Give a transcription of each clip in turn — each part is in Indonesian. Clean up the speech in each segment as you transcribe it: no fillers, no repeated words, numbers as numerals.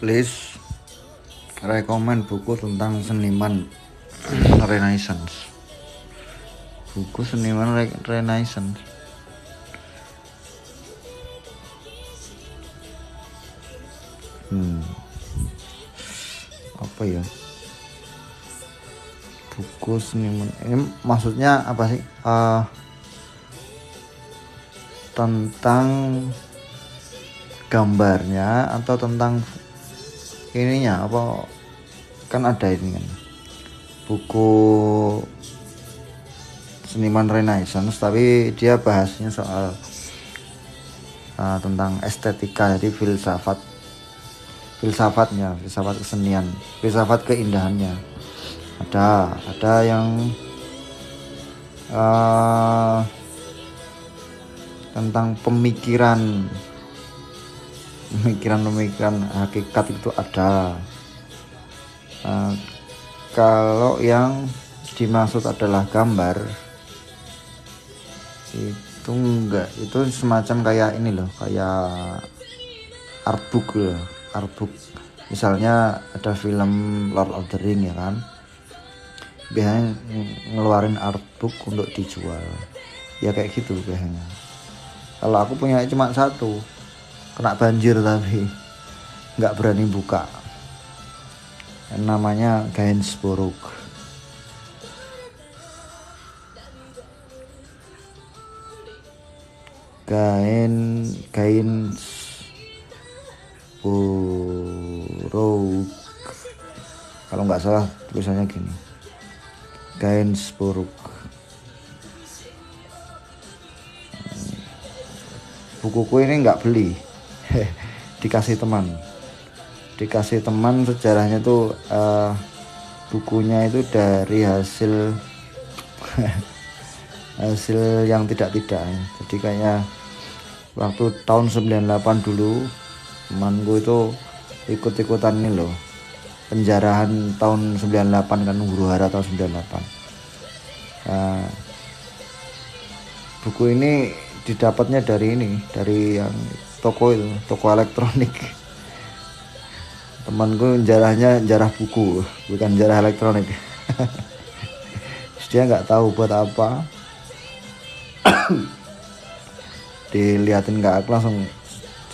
please rekomen buku tentang seniman Renaissance. Buku seniman Renaissance. Apa ya? Buku seniman ini maksudnya apa sih? Tentang gambarnya atau tentang ininya apa? Kan ada ini kan buku seniman Renaissance, tapi dia bahasnya soal tentang estetika, jadi filsafatnya, filsafat kesenian, filsafat keindahannya. Ada yang tentang pemikiran hakikat itu ada. Kalau yang dimaksud adalah gambar itu enggak, itu semacam kayak ini loh, kayak artbook. Misalnya ada film Lord of the Ring ya kan, biasanya ngeluarin artbook untuk dijual ya, kayak gitu biasanya. Kalau aku punya cuma satu, kena banjir tapi nggak berani buka, namanya Gainsborough. Gainsborough, kalau nggak salah tulisannya gini, Gainsborough. Bukuku ini nggak beli, dikasih teman. Sejarahnya tuh bukunya itu dari hasil yang tidak ya. Jadi kayaknya waktu tahun 98 dulu temanku itu ikut-ikutan ini loh, penjarahan tahun 98 kan, huru-hara tahun 98. Buku ini didapatnya dari yang toko elektronik. Temanku jarah buku, bukan jarah elektronik. Dia nggak tahu buat apa. Diliatin ke aku, langsung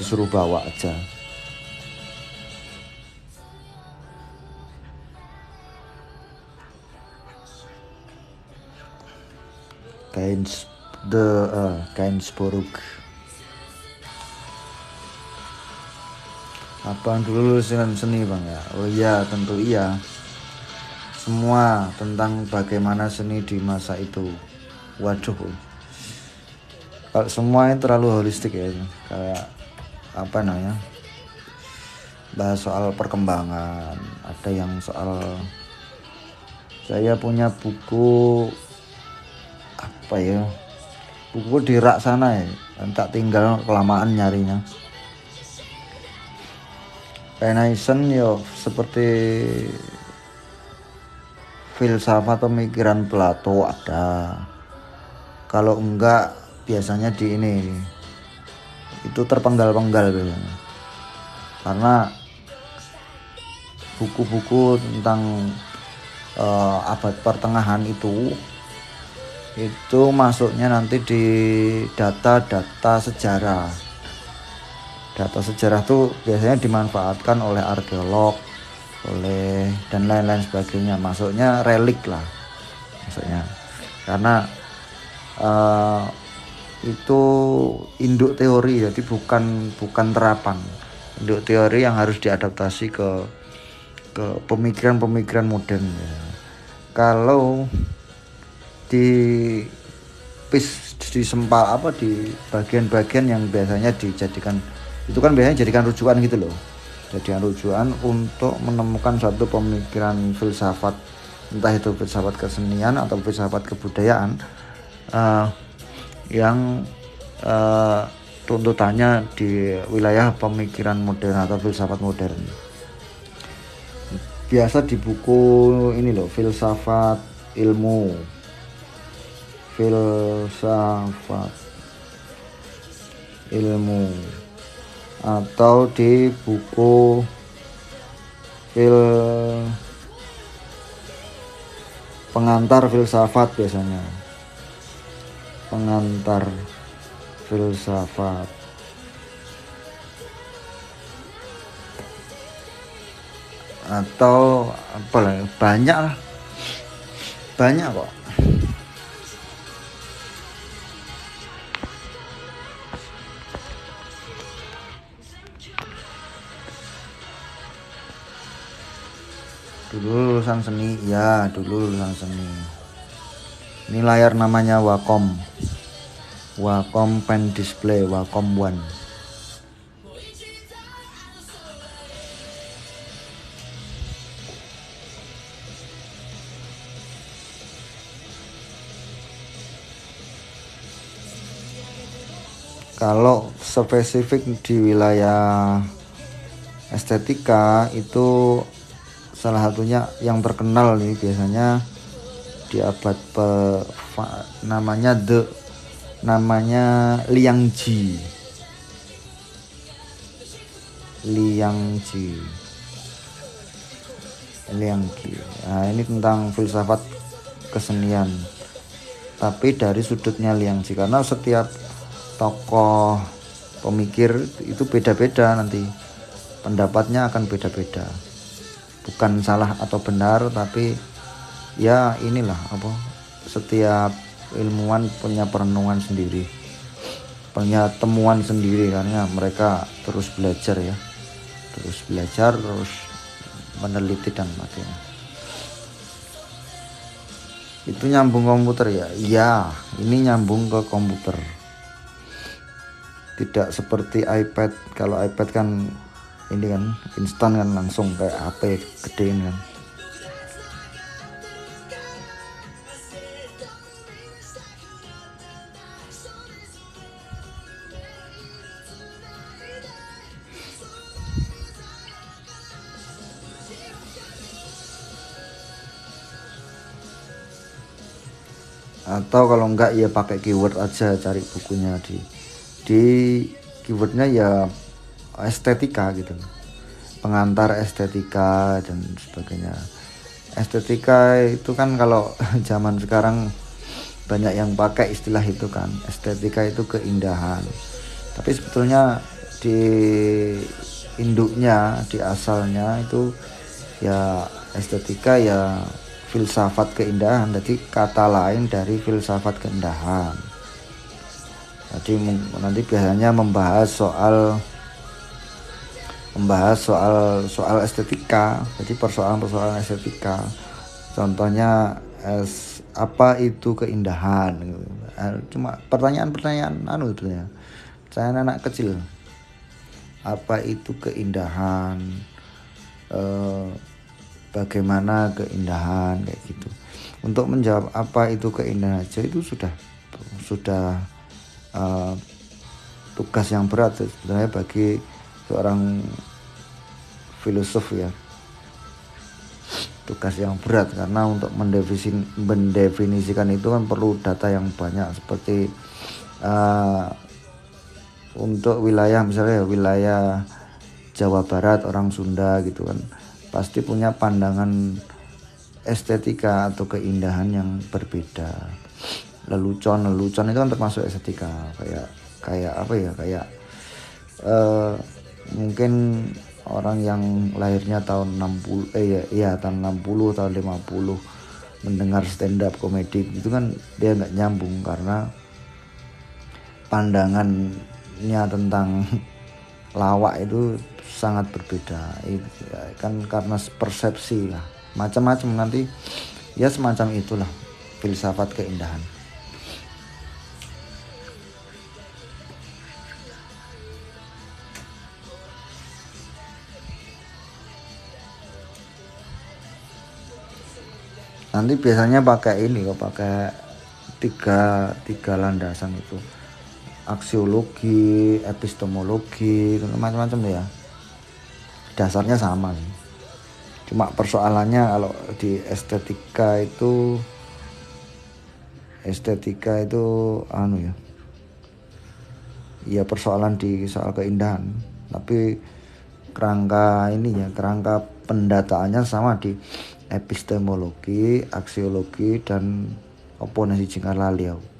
disuruh bawa aja. Gainsborough. Apa dulu lulusan seni bang ya? Oh iya, tentu iya. Semua tentang bagaimana seni di masa itu. Waduh, kalau semuanya terlalu holistik ya, kayak apa namanya, bahas soal perkembangan. Ada yang soal, saya punya buku apa ya, buku di rak sana ya, tak tinggal kelamaan nyarinya. Renaissance yo seperti filsafat pemikiran Plato ada. Kalau enggak biasanya di ini itu terpenggal-penggal biasanya, karena buku-buku tentang abad pertengahan itu masuknya nanti di data sejarah. Data sejarah tuh biasanya dimanfaatkan oleh arkeolog, dan lain-lain sebagainya. Masuknya relik lah, maksudnya, karena itu induk teori, jadi bukan terapan. Induk teori yang harus diadaptasi ke pemikiran modern ya. Kalau di disempal di bagian-bagian yang biasanya dijadikan, itu kan biasanya jadikan rujukan gitu loh, jadikan rujukan untuk menemukan suatu pemikiran filsafat, entah itu filsafat kesenian atau filsafat kebudayaan, yang tuntutannya di wilayah pemikiran modern atau filsafat modern. Biasa di buku ini loh, filsafat ilmu, atau di buku pengantar filsafat biasanya, pengantar filsafat. Atau apa lah, banyak lah, banyak kok. Dulu lulusan seni, ya dulu lulusan seni. Ini layar namanya Wacom Pen Display, Wacom One. Kalau spesifik di wilayah estetika itu salah satunya yang terkenal nih biasanya di abad namanya Liang Ji. Nah, ini tentang filsafat kesenian, tapi dari sudutnya Liang Ji, karena setiap tokoh pemikir itu beda-beda, nanti pendapatnya akan beda-beda, bukan salah atau benar, tapi ya inilah apa, setiap ilmuwan punya perenungan sendiri, punya temuan sendiri, karena mereka terus belajar terus meneliti dan sebagainya. Itu nyambung komputer ya, iya ini nyambung ke komputer, tidak seperti iPad. Kalau iPad kan ini kan instan kan, langsung kayak HP gede kan. Atau kalau enggak ya pakai keyword aja, cari bukunya di keywordnya ya estetika gitu, pengantar estetika dan sebagainya. Estetika itu kan kalau zaman sekarang banyak yang pakai istilah itu kan, estetika itu keindahan, tapi sebetulnya di induknya, di asalnya itu ya estetika ya filsafat keindahan, jadi kata lain dari filsafat keindahan. Jadi nanti biasanya membahas soal estetika, jadi persoalan estetika. Contohnya apa itu keindahan? Cuma pertanyaan itu ya. Saya anak kecil. Apa itu keindahan? Bagaimana keindahan, kayak gitu. Untuk menjawab apa itu keindahan aja itu sudah tugas yang berat sebenarnya bagi seorang filosof ya, tugas yang berat, karena untuk mendefinisikan itu kan perlu data yang banyak, seperti untuk wilayah misalnya wilayah Jawa Barat, orang Sunda gitu kan, pasti punya pandangan estetika atau keindahan yang berbeda. Lelucon itu kan termasuk estetika, kayak apa ya, kayak mungkin orang yang lahirnya tahun 60 tahun 60 tahun 50 mendengar stand up komedi itu kan dia nggak nyambung, karena pandangannya tentang lawak itu sangat berbeda. Itu kan karena persepsi lah, macam-macam nanti ya, semacam itulah filsafat keindahan. Nanti biasanya pakai ini kok, pakai tiga landasan itu, aksiologi, epistemologi, macam-macam ya. Dasarnya sama sih. Cuma persoalannya kalau di estetika itu ya persoalan di soal keindahan, tapi kerangka pendataannya sama di epistemologi, aksiologi, dan apa nasi jingkar lali aku.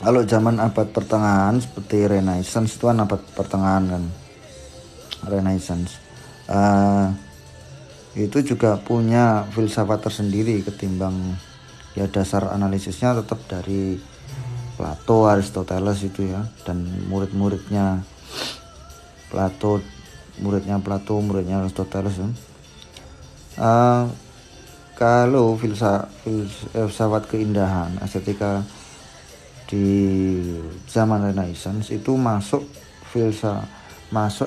Kalau zaman abad pertengahan seperti Renaissance itu kan abad pertengahan kan, Renaissance itu juga punya filsafat tersendiri ketimbang ya dasar analisisnya tetap dari Plato, Aristoteles itu ya, dan muridnya Plato, muridnya Aristoteles ya. Kalau filsafat keindahan, estetika di zaman Renaissance itu masuk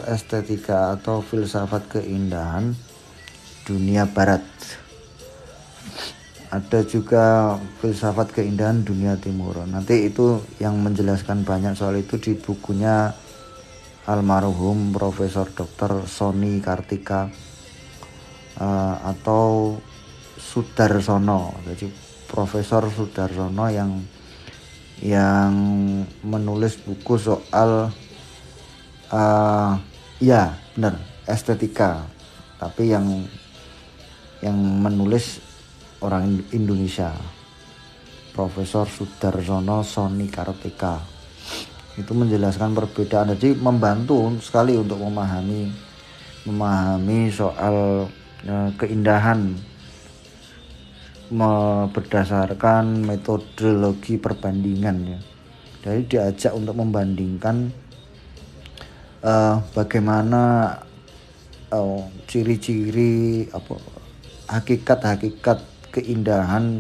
estetika atau filsafat keindahan dunia barat. Ada juga filsafat keindahan dunia timur. Nanti itu yang menjelaskan banyak soal itu di bukunya almarhum Profesor Dr. Sony Kartika atau Sudarsono. Jadi Profesor Sudarsono yang menulis buku soal ya benar estetika, tapi yang menulis orang Indonesia, Profesor Sudarsono Sony Kartika. Itu menjelaskan perbedaan, jadi membantu sekali untuk memahami soal keindahan berdasarkan metodologi perbandingan ya. Jadi diajak untuk membandingkan bagaimana ciri-ciri hakikat keindahan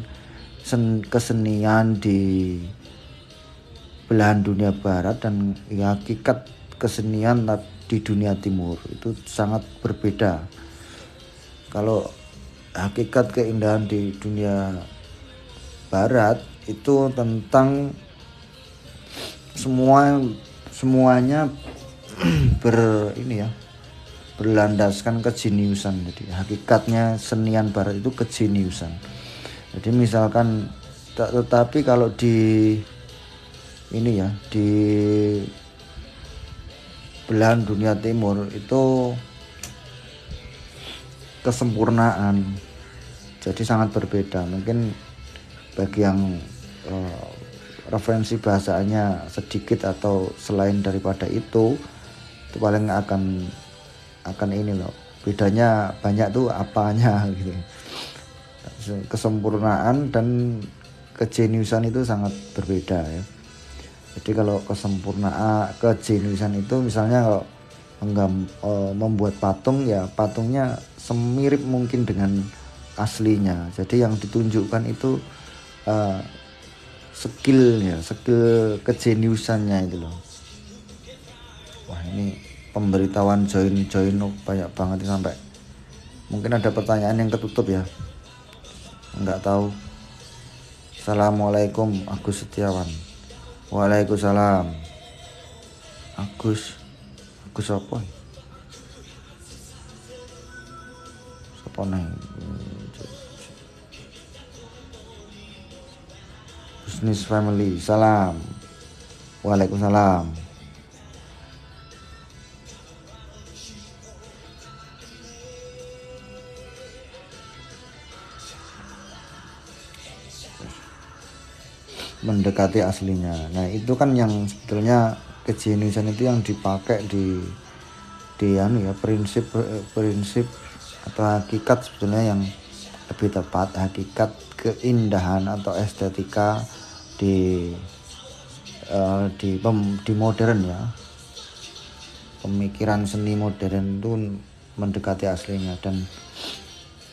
kesenian di belahan dunia barat dan ya, hakikat kesenian di dunia timur itu sangat berbeda. Kalau hakikat keindahan di dunia barat itu tentang semuanya berlandaskan kejeniusan. Jadi hakikatnya senian barat itu kejeniusan. Jadi misalkan tetapi kalau di belahan dunia timur itu kesempurnaan. Jadi sangat berbeda. Mungkin bagi yang referensi bahasanya sedikit atau selain daripada itu paling akan ini loh. Bedanya banyak tuh apanya gitu. Kesempurnaan dan kejeniusan itu sangat berbeda ya. Jadi kalau kejeniusan itu misalnya kalau membuat patung ya, patungnya semirip mungkin dengan aslinya. Jadi yang ditunjukkan itu skill kejeniusannya itu loh. Wah, ini pemberitahuan join banyak banget sampai mungkin ada pertanyaan yang ketutup ya. Enggak tahu. Assalamualaikum Agus Setiawan. Waalaikumsalam. Agus apa? Siapa nih? Business family. Salam. Waalaikumsalam. Mendekati aslinya. Nah, itu kan yang sebetulnya kejeniusan itu yang dipakai di prinsip atau hakikat sebetulnya yang lebih tepat, hakikat keindahan atau estetika di modern ya. Pemikiran seni modern itu mendekati aslinya dan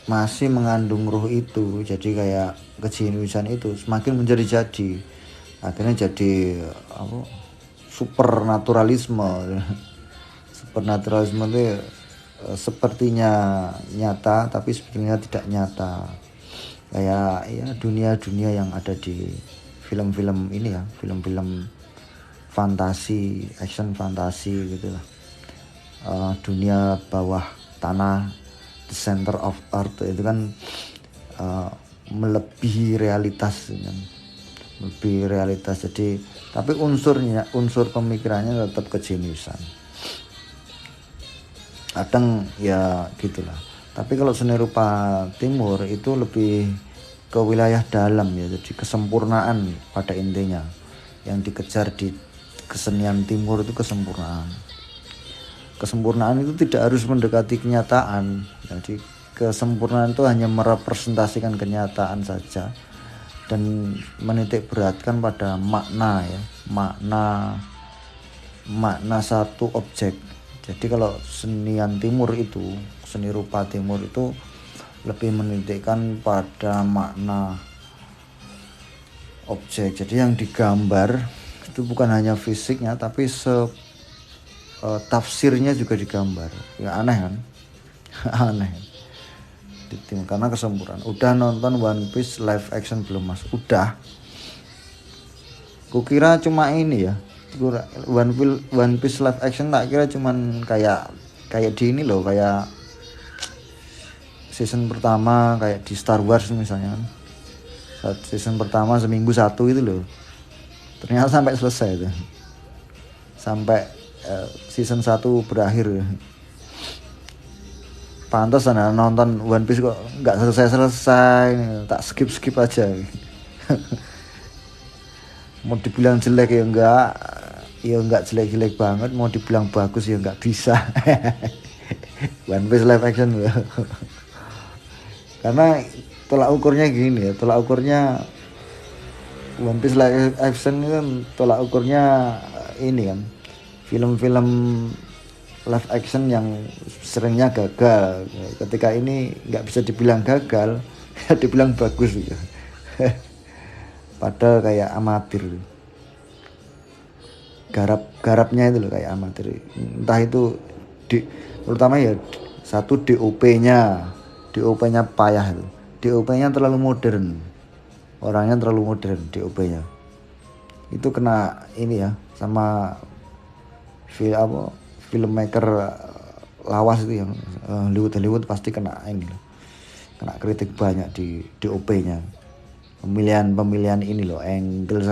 masih mengandung ruh itu. Jadi kayak kejeniusan itu semakin menjadi akhirnya jadi apa, supernaturalisme. Supernaturalisme itu sepertinya nyata tapi sebetulnya tidak nyata, kayak ya dunia-dunia yang ada di film-film ini ya, film-film fantasi, action fantasi gitu lah. Dunia bawah tanah, the center of earth itu kan melebihi realitas kan? Lebih realitas. Jadi tapi unsur pemikirannya tetap kejeniusan. Kadang ya gitulah. Tapi kalau seni rupa timur itu lebih ke wilayah dalam ya, jadi kesempurnaan pada intinya. Yang dikejar di kesenian timur itu kesempurnaan. Kesempurnaan itu tidak harus mendekati kenyataan. Jadi kesempurnaan itu hanya merepresentasikan kenyataan saja dan menitik beratkan pada makna ya, makna satu objek. Jadi kalau senian timur itu, seni rupa timur itu lebih menitikkan pada makna objek. Jadi yang digambar itu bukan hanya fisiknya tapi tafsirnya juga digambar. Ya aneh kan? Aneh. Karena kesempurnaan. Udah nonton One Piece live action belum Mas? Udah. Kukira cuma ini ya. One Piece live action tak kira cuman kayak di ini loh, kayak season pertama kayak di Star Wars misalnya kan. Season pertama seminggu satu itu loh. Ternyata sampai selesai itu. Sampai season 1 berakhir. Pantas nonton One Piece kok nggak selesai, tak skip aja. Mau dibilang jelek ya enggak jelek-jelek banget, mau dibilang bagus ya enggak bisa. One Piece live action ya. Karena tolak ukurnya gini ya, tolak ukurnya One Piece live action itu kan tolak ukurnya ini kan, film-film live action yang seringnya gagal. Ketika ini nggak bisa dibilang gagal, dibilang bagus gitu. Padahal kayak amatir. Garapnya itu loh kayak amatir. Entah itu terutama ya satu DOP-nya payah itu. DOP-nya terlalu modern. Orangnya terlalu modern DOP-nya. Itu kena ini ya sama filmmaker lawas itu yang Hollywood pasti kena ini loh. Kena kritik banyak di DOP-nya. Pemilihan ini loh, angle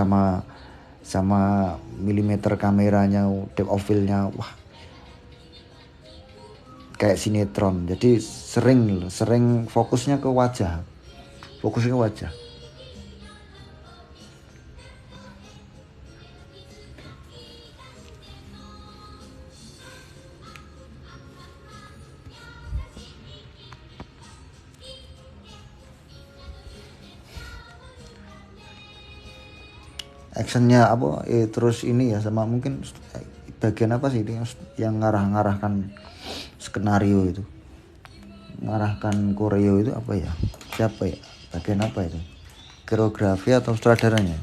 sama milimeter kameranya, depth of field-nya, wah kayak sinetron. Jadi sering fokusnya ke wajah. Actionnya terus ini ya, sama mungkin bagian apa sih itu yang ngarahkan skenario itu, ngarahkan koreo itu apa ya, siapa ya, bagian apa itu, koreografi atau sutradaranya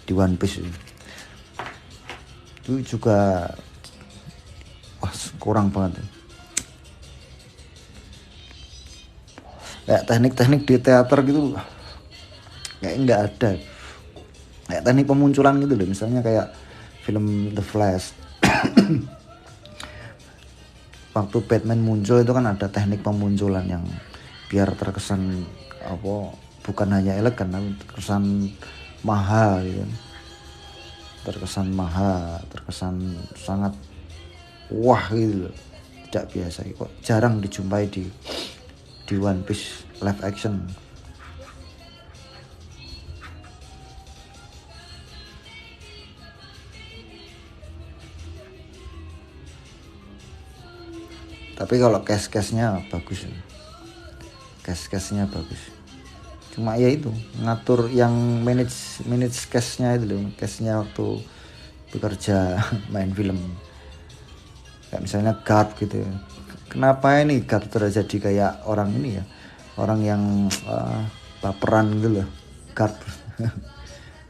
di One Piece itu juga kurang banget. Kayak teknik-teknik di teater gitu kayak nggak ada, kayak teknik pemunculan gitu loh. Misalnya kayak film The Flash. Waktu Batman muncul itu kan ada teknik pemunculan yang biar terkesan bukan hanya elegan tapi terkesan mahal gitu. Terkesan sangat wah gitu loh. Tidak biasa, kok jarang dijumpai di One Piece live action. Tapi kalau case-nya bagus. Case-nya bagus. Cuma ya itu, ngatur yang manage case-nya itu loh. Case-nya waktu bekerja main film. Kayak misalnya guard gitu. kenapa ini Gap terjadi kayak orang ini ya, orang yang baperan gitu loh, Gap.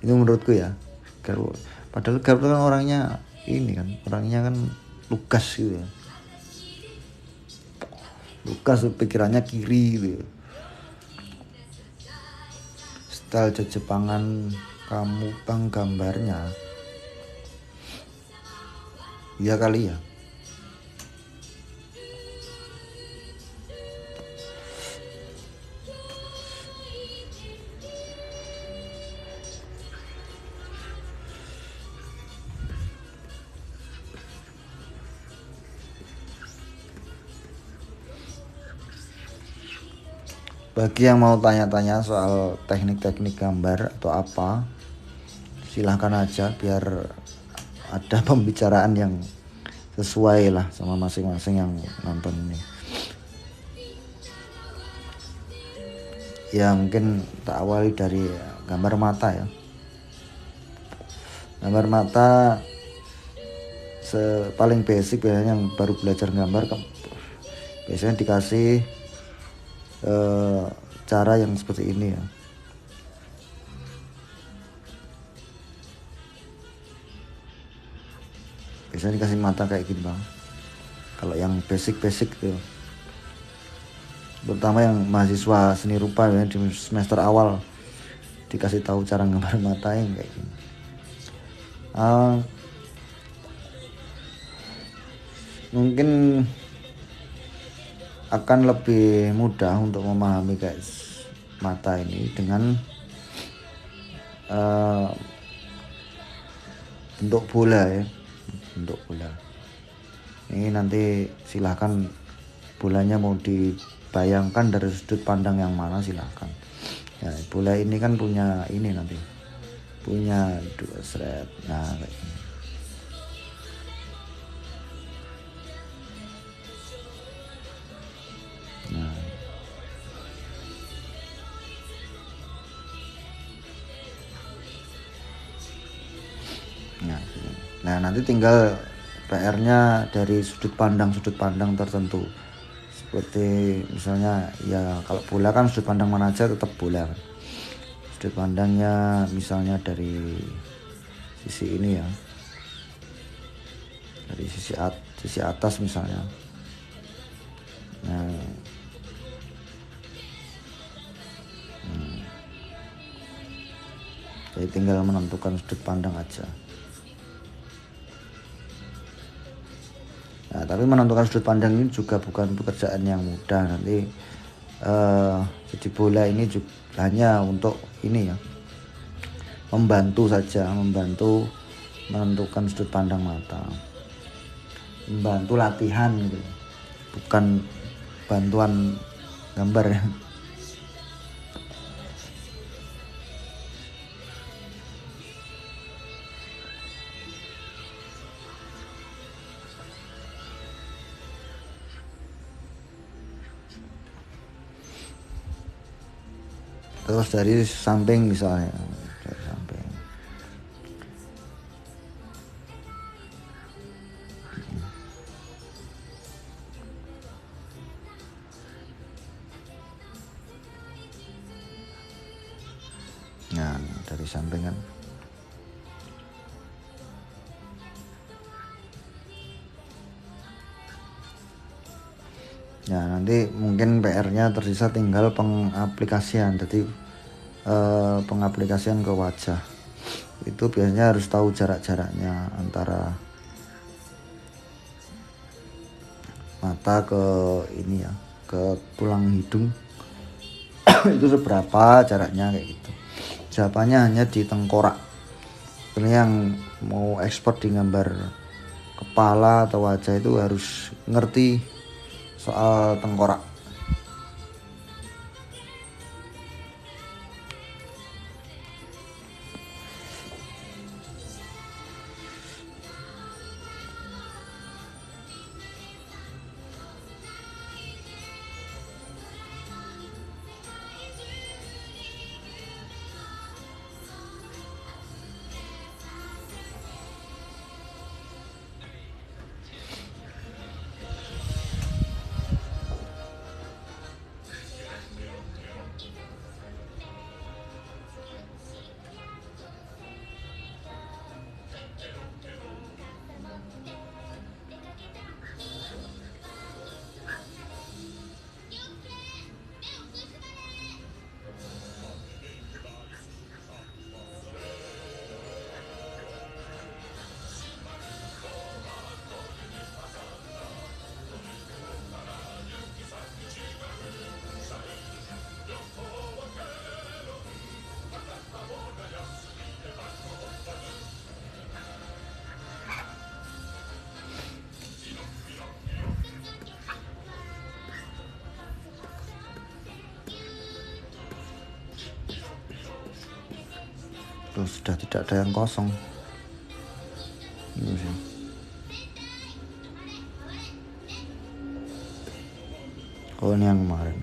Itu menurutku ya. Padahal Gap kan orangnya ini kan, orangnya kan lugas gitu ya. Lukas pikirannya kiri gitu. Style Jepangan kamu bang gambarnya. Iya kali ya. Bagi yang mau tanya-tanya soal teknik-teknik gambar atau apa, silahkan aja biar ada pembicaraan yang sesuai lah sama masing-masing yang nonton ini. Ya mungkin tak awali dari gambar mata ya. Gambar mata paling basic biasanya yang baru belajar gambar biasanya dikasih cara yang seperti ini ya. Biasanya dikasih mata kayak gini bang. Kalau yang basic tuh, terutama yang mahasiswa seni rupa ya di semester awal dikasih tahu cara gambar mata yang kayak gini. Mungkin akan lebih mudah untuk memahami guys mata ini dengan bentuk bola ya, bentuk bola. Ini nanti silahkan bolanya mau dibayangkan dari sudut pandang yang mana silahkan. Ya, bola ini kan punya ini nanti, punya 2 seret. Nah kayak gini. Nah nanti tinggal PR-nya dari sudut pandang tertentu, seperti misalnya ya kalau bola kan sudut pandang mana aja tetap bola kan. Sudut pandangnya misalnya dari sisi ini ya, dari sisi atas misalnya. Nah jadi tinggal menentukan sudut pandang aja. Nah, tapi menentukan sudut pandang ini juga bukan pekerjaan yang mudah. Nanti jadi bola ini juga hanya untuk ini ya, membantu saja, membantu menentukan sudut pandang mata, membantu latihan gitu, bukan bantuan gambar ya. Terus dari samping misalnya, dari samping. Nah dari samping kan. Ya nanti mungkin PR-nya tersisa tinggal pengaplikasian. Jadi pengaplikasian ke wajah itu biasanya harus tahu jaraknya antara mata ke ini ya, ke tulang hidung itu seberapa jaraknya kayak gitu. Jawabannya hanya di tengkorak. Sebenarnya yang mau ekspor di gambar kepala atau wajah itu harus ngerti soal tengkorak. Tuh, sudah tidak ada yang kosong. Ini sih. Oh, ini yang kemarin.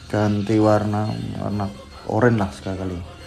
Ganti warna oranye lah sekali.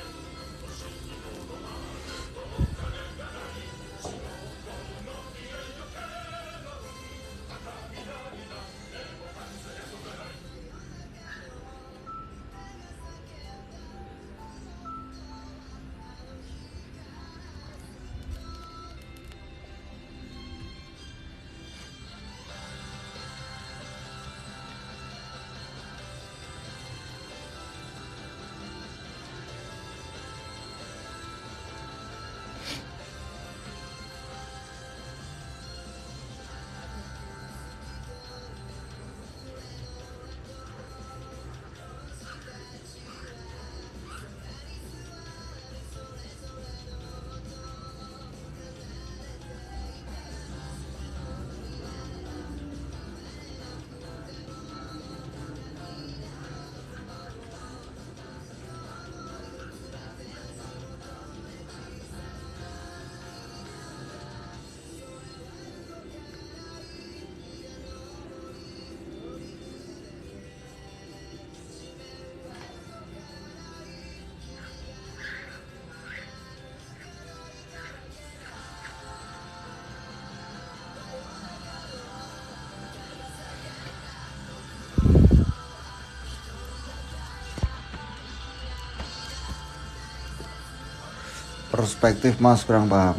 Perspektif Mas kurang paham.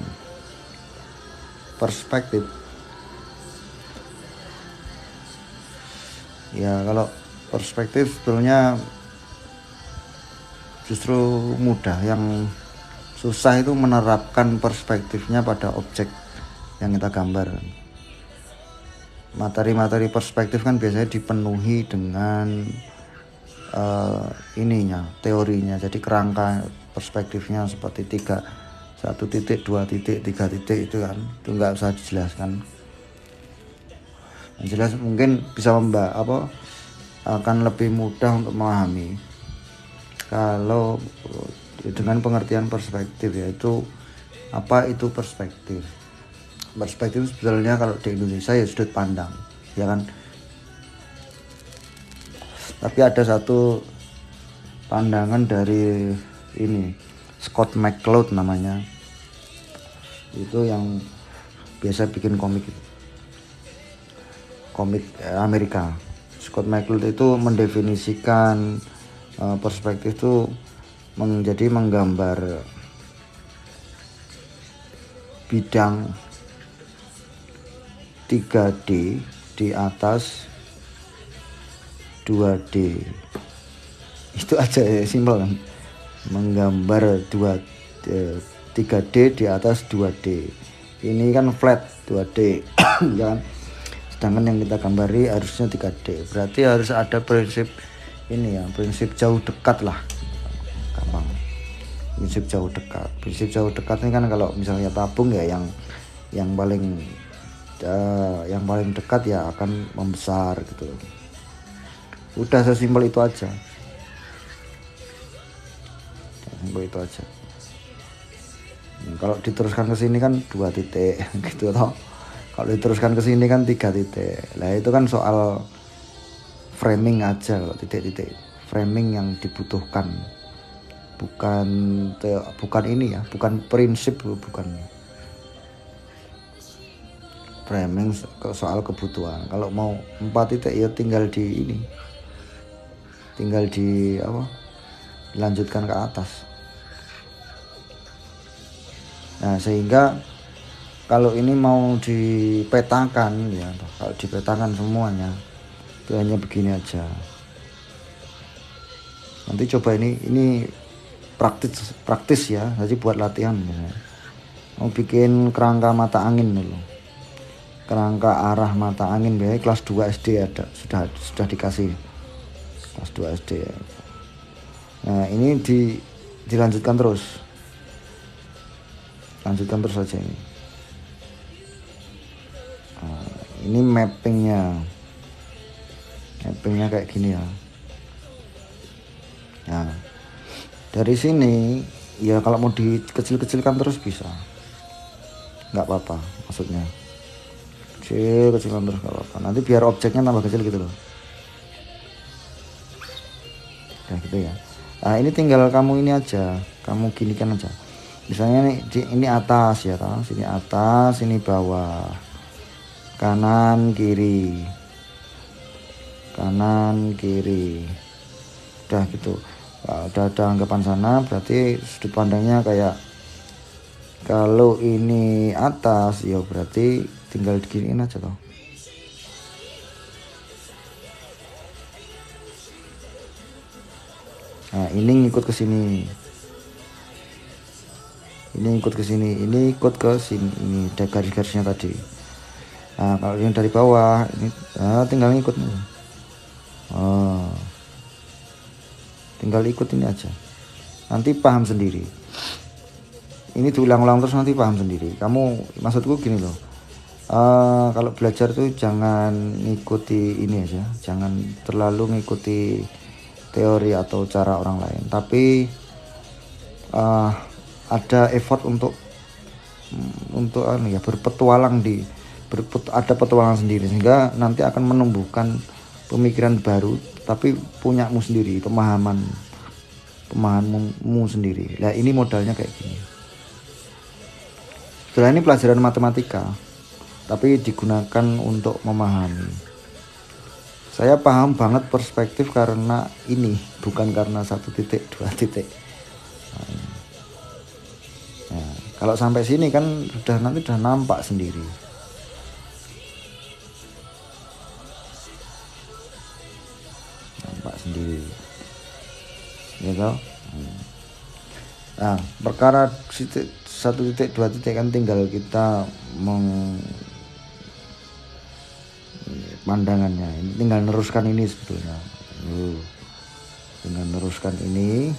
Perspektif. Ya kalau perspektif sebetulnya justru mudah. Yang susah itu menerapkan perspektifnya pada objek yang kita gambar. Materi-materi perspektif kan biasanya dipenuhi dengan teorinya. Jadi kerangka perspektifnya seperti 1 titik, 2 titik, 3 titik itu kan, itu nggak usah dijelaskan. Yang jelas mungkin bisa akan lebih mudah untuk memahami kalau dengan pengertian perspektif, yaitu apa itu perspektif. Perspektif sebetulnya kalau di Indonesia ya sudut pandang, ya kan. Tapi ada satu pandangan dari ini Scott McCloud namanya, itu yang biasa bikin komik Amerika. Scott McCloud itu mendefinisikan perspektif itu menjadi menggambar bidang 3D di atas 2D. Itu aja ya, simpel kan, menggambar 3D di atas 2D. Ini kan flat 2D ya kan, sedangkan yang kita gambari harusnya 3D. Berarti harus ada prinsip ini ya, prinsip jauh dekat lah, gampang. Prinsip jauh dekat ini kan kalau misalnya tabung ya, yang paling dekat ya akan membesar gitu. Udah sesimpel itu aja. Kalau diteruskan ke sini kan 2 titik gitu toh. Kalau diteruskan ke sini kan 3 titik. Lah itu kan soal framing aja. Kalau titik-titik framing yang dibutuhkan, bukan ini ya, bukan prinsip, bukan framing soal kebutuhan. Kalau mau 4 titik ya tinggal dilanjutkan ke atas. Nah, sehingga kalau ini mau dipetakan ya, kalau dipetakan semuanya itu hanya begini aja. Nanti coba ini praktis ya, jadi buat latihan misalnya. Mau bikin kerangka mata angin dulu. Kerangka arah mata angin biasanya kelas 2 SD ada, sudah dikasih kelas 2 SD ya. Nah, ini dilanjutkan terus saja ini. Nah, ini mappingnya kayak gini ya. Nah, Dari sini ya kalau mau dikecil-kecilkan terus bisa, nggak apa-apa, maksudnya kecilkan terus nggak apa-apa, nanti biar objeknya tambah kecil gitu loh. Kayak gitu ya. Nah ini tinggal kamu ini aja, kamu ginikan aja, misalnya nih ini atas ya toh, sini atas, ini bawah, kanan kiri, kanan kiri, udah gitu. Nah, udah ada anggapan sana, berarti sudut pandangnya kayak kalau ini atas ya berarti tinggal diginiin aja toh. Nah ini ngikut ke sini, ini ikut ke sini, ini ikut ke sini, ini ada garis-garisnya tadi. Nah kalau yang dari bawah ini tinggal ngikut nih. Oh, tinggal ikut ini aja, nanti paham sendiri. Ini diulang-ulang terus nanti paham sendiri. Kamu, maksudku gini loh, kalau belajar tuh jangan ngikuti ini aja, jangan terlalu ngikuti teori atau cara orang lain, tapi ada effort untuk ya berpetualang ada petualangan sendiri, sehingga nanti akan menumbuhkan pemikiran baru, tapi punyamu sendiri, pemahamanmu sendiri. Nah ini modalnya kayak gini. Setelah ini pelajaran matematika, tapi digunakan untuk memahami. Saya paham banget perspektif karena ini, bukan karena 1 titik 2 titik. Nah, kalau sampai sini kan nanti udah nampak sendiri. Nampak sendiri. Ya toh? Nah, perkara 1 titik 2 titik kan tinggal kita pandangannya. Ini tinggal neruskan ini sebetulnya. Tinggal neruskan ini.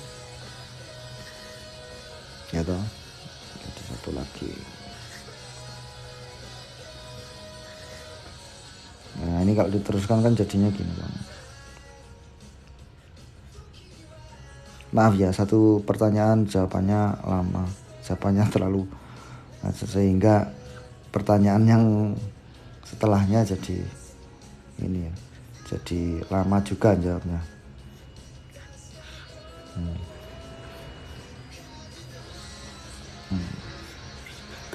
Ya toh? Jadi satu lagi. Nah, ini kalau diteruskan kan jadinya gini kan. Maaf ya, satu pertanyaan jawabannya lama, jawabannya terlalu, sehingga pertanyaan yang setelahnya jadi ini ya, jadi lama juga jawabnya.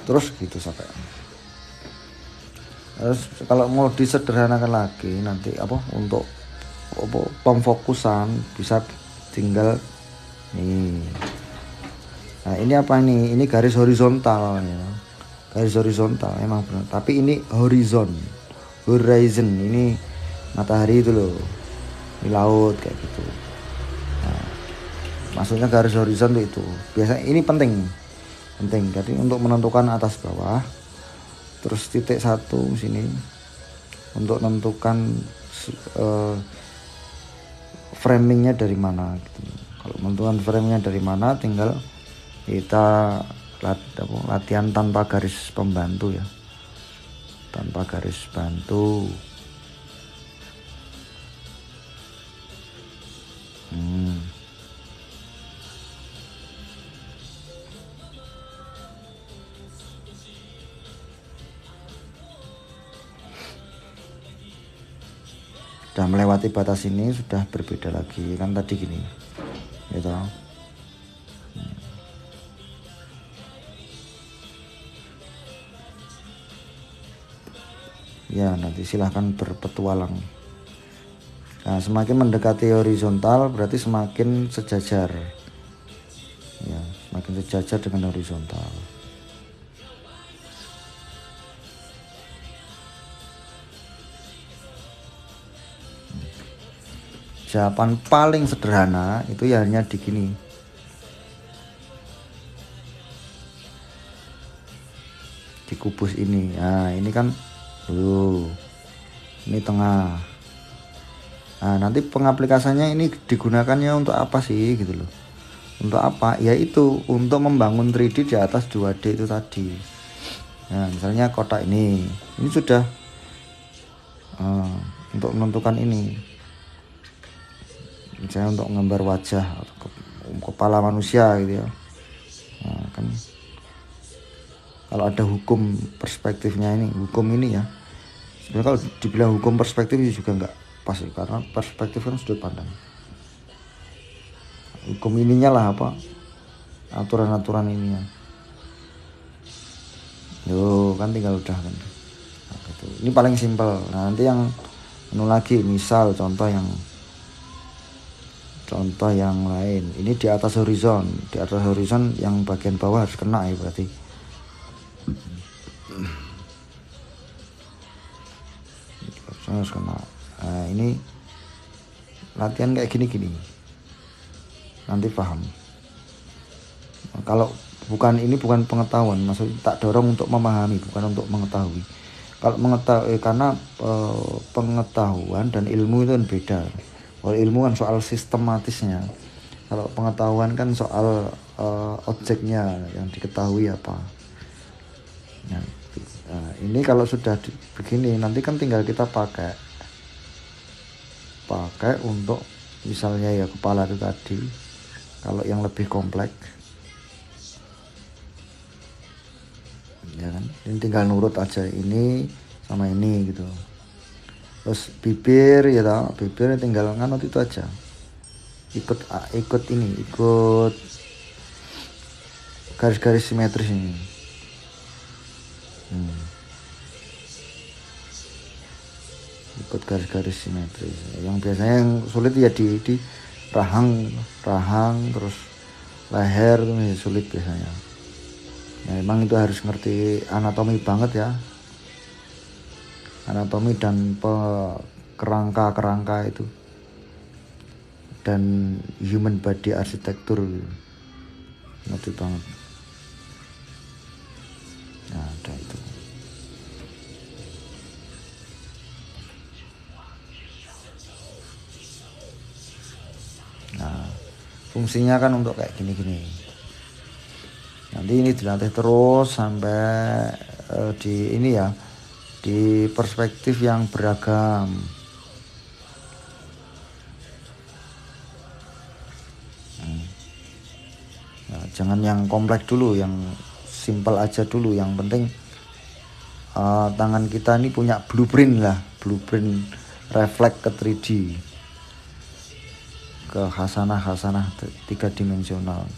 Terus gitu sampai. Terus kalau mau disederhanakan lagi nanti untuk pemfokusan bisa tinggal nih. Nah ini apa ini? Ini garis horizontal ya. Garis horizontal emang benar. Tapi ini horizon. Ini matahari itu loh. Ini laut kayak gitu. Nah, maksudnya garis horizon itu. Biasanya ini penting. Jadi untuk menentukan atas bawah. Terus titik 1 sini untuk menentukan framingnya dari mana gitu. Kalau menentukan framingnya dari mana tinggal kita latihan tanpa garis pembantu ya, tanpa garis bantu. Sudah melewati batas ini sudah berbeda lagi kan tadi gini gitu. Ya nanti silahkan berpetualang. Nah semakin mendekati horizontal berarti semakin sejajar ya, semakin sejajar dengan horizontal. Jawaban paling sederhana itu ya hanya di gini. Di kubus ini. Nah, ini kan ini tengah. Nah, nanti pengaplikasiannya ini digunakannya untuk apa sih gitu loh. Untuk apa? Yaitu untuk membangun 3D di atas 2D itu tadi. Nah, misalnya kotak ini sudah untuk menentukan ini. Misalnya untuk gambar wajah kepala manusia gitu ya. Nah, kan kalau ada hukum perspektifnya ini, hukum ini ya, sebenarnya kalau dibilang hukum perspektif juga enggak pas, karena perspektif kan sudut pandang. Hukum ininya lah apa, aturan-aturan ininya. Yo kan tinggal udah kan. Nah, gitu. Ini paling simpel. Nah, nanti yang lagi misal contoh yang lain. Ini di atas horizon. Di atas horizon yang bagian bawah harus kena ya berarti. Harus kena. Nah, ini latihan kayak gini-gini. Nanti paham. Nah, kalau bukan pengetahuan, maksudnya tak dorong untuk memahami, bukan untuk mengetahui. Kalau mengetahui, karena pengetahuan dan ilmu itu kan beda. Kalau ilmu kan soal sistematisnya, kalau pengetahuan kan soal objeknya yang diketahui apa. Nah, ini kalau sudah begini, nanti kan tinggal kita pakai untuk misalnya ya kepala itu tadi. Kalau yang lebih kompleks, ya kan, ini tinggal nurut aja ini sama ini gitu. Terus bibir ya tau, bibir tinggal nganut itu aja, ikut garis-garis simetris ini. Ikut garis-garis simetris. Yang biasanya yang sulit ya di rahang terus leher itu sulit biasanya. Ya, memang itu harus ngerti anatomi banget ya, anatomi dan kerangka itu, dan human body arsitektur ngerti banget. Nah, ada itu. Nah, fungsinya kan untuk kayak gini-gini. Nanti ini dilatih terus sampai di ini ya, di perspektif yang beragam. Nah, jangan yang kompleks dulu, yang simpel aja dulu. Yang penting tangan kita ini punya blueprint refleks ke 3D, ke hasanah 3 dimensional.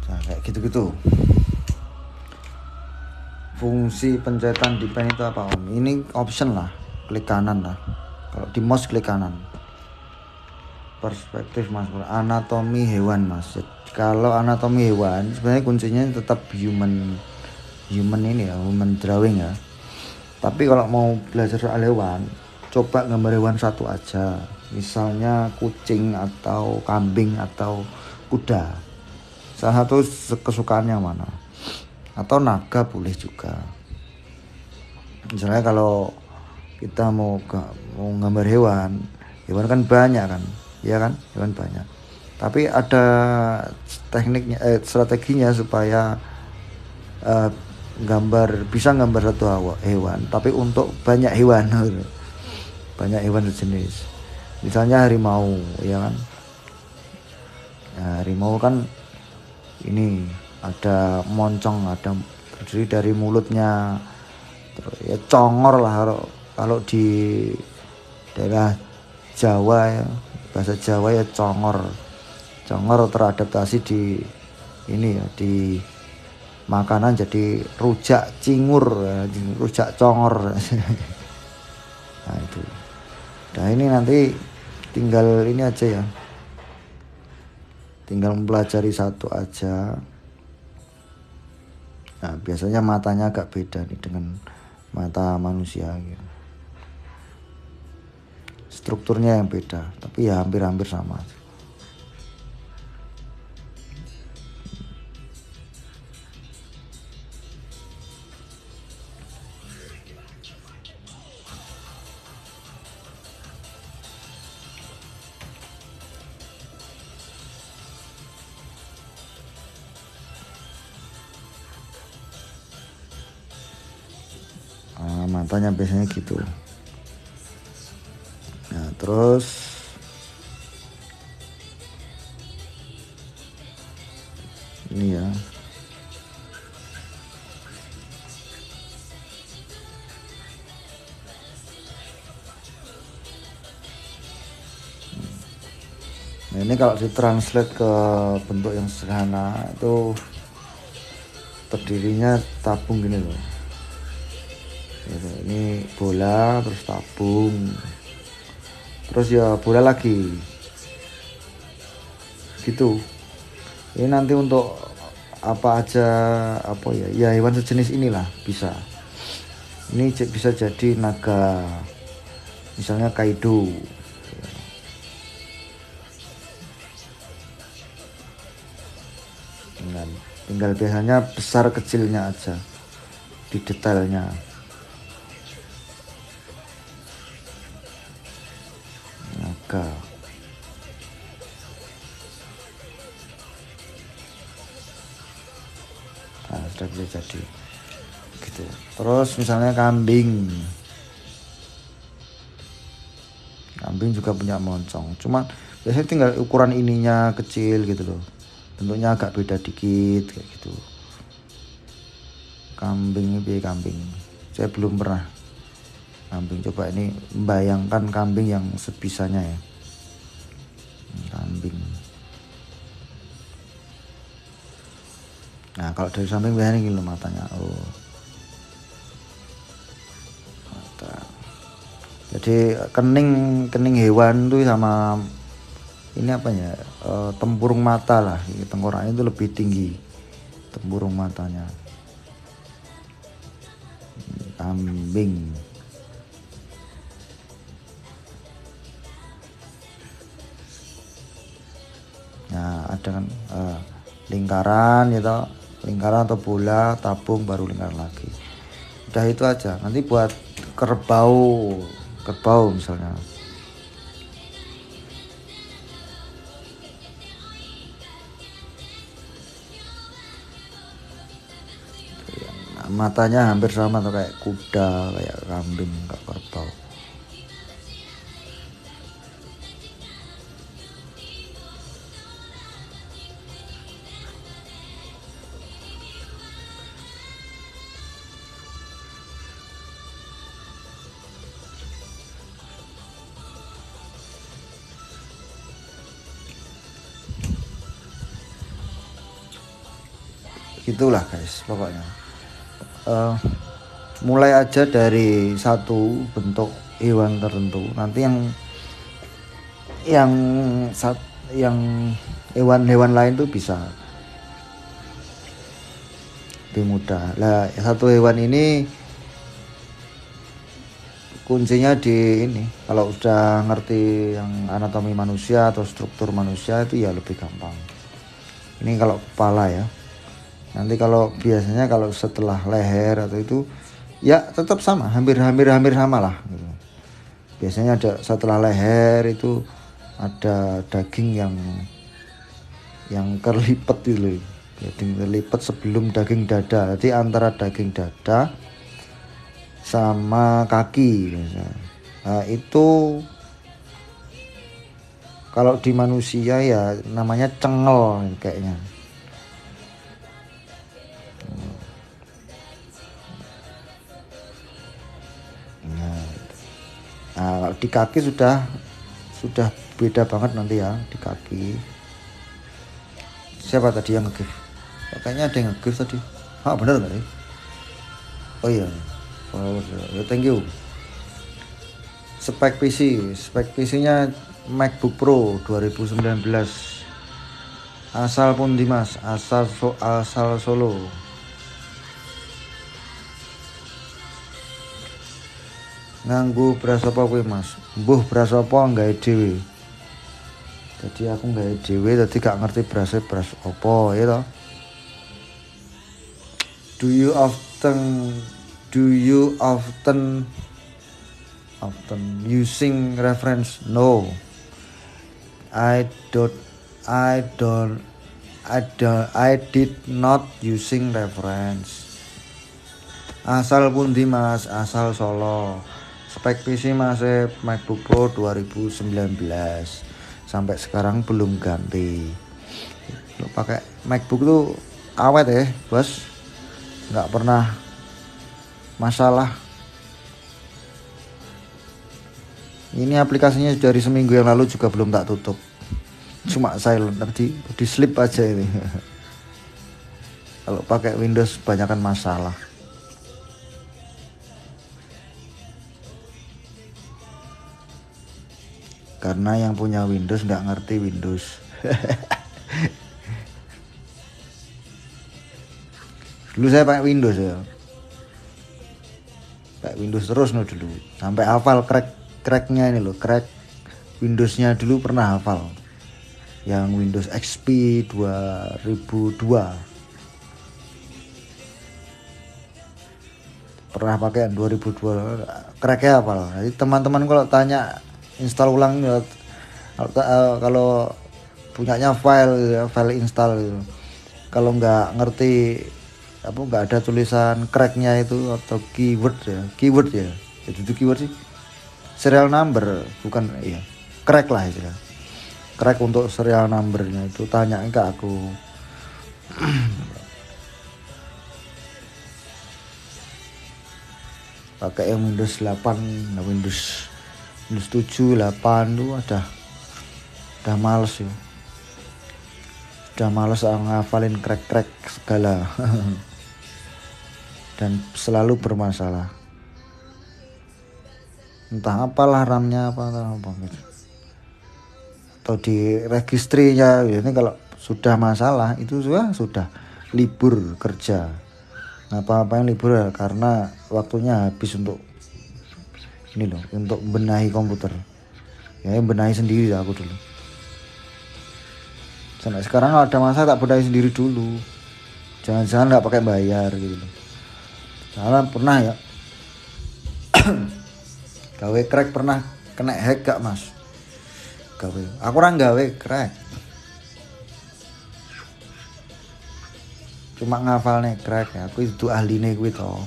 Nah, kayak gitu-gitu. Fungsi pencetan di pen itu apa Om? Ini option lah, klik kanan lah. Kalau di mouse klik kanan. Perspektif Mas, anatomi hewan Mas. Kalau anatomi hewan sebenarnya kuncinya tetap human ini ya, human drawing ya. Tapi kalau mau belajar soal hewan, coba gambar hewan satu aja. Misalnya kucing atau kambing atau kuda. Salah satu kesukaannya mana? Atau naga boleh juga. Misalnya kalau kita mau gambar hewan kan banyak kan, ya kan, hewan banyak. Tapi ada tekniknya, strateginya supaya bisa gambar satu hewan, tapi untuk banyak hewan sejenis. Misalnya harimau, ya kan. Nah, harimau kan ini ada moncong, ada terdiri dari mulutnya, terus ya congor lah kalau di daerah Jawa ya, bahasa Jawa ya congor teradaptasi di ini ya, di makanan jadi rujak cingur ya, rujak congor. Nah itu. Nah ini nanti tinggal ini aja ya, tinggal mempelajari satu aja. Nah biasanya matanya agak beda nih dengan mata manusia gitu. Strukturnya yang beda, tapi ya hampir-hampir sama. matanya biasanya gitu. Nah terus ini ya, nah ini kalau ditranslate ke bentuk yang sederhana itu terdirinya tabung gini loh gitu. Ini bola terus tabung terus ya bola lagi gitu. Ini nanti untuk apa aja, apa ya hewan sejenis inilah bisa. Ini bisa jadi naga, misalnya Kaido. Tinggal biasanya besar kecilnya aja di detailnya. Naga. Nah, sudah bisa jadi gitu. Terus misalnya kambing juga punya moncong, cuma biasanya tinggal ukuran ininya kecil gitu loh, bentuknya agak beda dikit kayak gitu. Kambing saya belum pernah kambing, coba ini membayangkan kambing yang sebisanya ya. Kambing. Nah kalau dari samping biasanya gini loh matanya. Oh mata. Jadi kening hewan tuh sama ini apa ya, tempurung mata lah, tengkoraknya itu lebih tinggi tempurung matanya. Kambing. Nah ada kan lingkaran gitu, lingkaran atau bola, tabung, baru lingkaran lagi. Udah itu aja. Nanti buat kerbau misalnya. Matanya hampir sama tuh kayak kuda, kayak kambing, kayak kerbau. Gitulah guys pokoknya. Mulai aja dari satu bentuk hewan tertentu, nanti yang hewan-hewan lain tuh bisa lebih mudah. Lah satu hewan ini kuncinya di ini, kalau udah ngerti yang anatomi manusia atau struktur manusia itu ya lebih gampang. Ini kalau kepala ya. Nanti kalau biasanya kalau setelah leher atau itu ya tetap sama, hampir sama lah gitu. Biasanya ada setelah leher itu ada daging yang kerlipet gitu, daging terlipat sebelum daging dada. Jadi antara daging dada sama kaki misalnya. Nah, itu kalau di manusia ya namanya cengel kayaknya. Nah, kalau di kaki sudah beda banget nanti ya di kaki. Siapa tadi yang nge-give? Kayaknya ada yang nge-give tadi. Bener nggak sih? Oh iya. Ya, thank you. Spek PC-nya MacBook Pro 2019. Asal pundi Mas? Asal Solo. Nganggo beras apa kuwi Mas? Mbuh beras apa nggawe dhewe. Jadi aku nggawe dhewe dadi gak ngerti beras apa ya toh. Do you often using reference? No. I did not using reference. Asal pundi Mas? Asal Solo. Spek PC masih MacBook Pro 2019. Sampai sekarang belum ganti. Lo pakai MacBook tuh awet ya, Bos. Nggak pernah masalah. Ini aplikasinya dari seminggu yang lalu juga belum tak tutup. Cuma silent nanti di sleep aja ini. Kalau pakai Windows kebanyakan masalah. Karena yang punya Windows nggak ngerti Windows. Dulu saya pakai Windows ya. Pakai Windows terus no dulu. Sampai hafal cracknya ini loh, crack Windowsnya dulu pernah hafal. Yang Windows XP 2002. Pernah pakai 2002, cracknya hafal. Jadi teman-teman kalau tanya install ulang kalau punyanya file install gitu. Kalau nggak ngerti nggak ada tulisan cracknya itu atau keyword ya itu keyword sih, serial number bukan, iya crack lah istilah crack untuk serial numbernya itu tanyain ke aku. Pakai yang Windows 8, Windows 7, 8 tuh udah males ya. Udah males ngafalin crack segala. Dan selalu bermasalah. Entah apalah RAM-nya apa gitu. Atau di registrinya ini kalau sudah masalah itu sudah libur kerja. Ngapa-ngapain libur ya, karena waktunya habis untuk ini loh, untuk benahi komputer. Ya benahi sendiri aku dulu. Sampai sekarang kalau ada masalah tak benahi sendiri dulu. Jangan-jangan nggak pakai bayar gitu loh. Soalnya pernah ya. Gawe crack pernah kena hack gak Mas? Gawe. Aku orang gawe crack. Cuma ngafal nih crack ya. Aku itu ahli nih gue toh.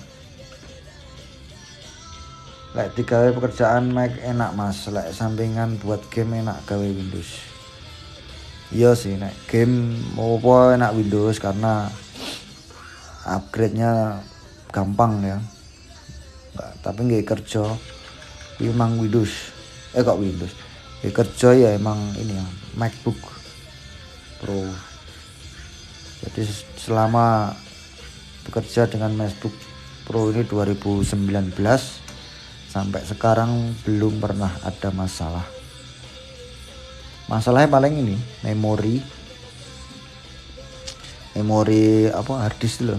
Lek digawe pekerjaan Mac enak Mas. Lek sampingan buat game enak gawe Windows. Iya sih, nek game mau apa enak Windows karena upgrade-nya gampang ya. Tapi nggak kerja emang Windows. Kok Windows? Kerja ya emang ini ya MacBook Pro. Jadi selama bekerja dengan MacBook Pro ini 2019 sampai sekarang belum pernah ada masalah. Masalahnya paling ini memori hard disk loh.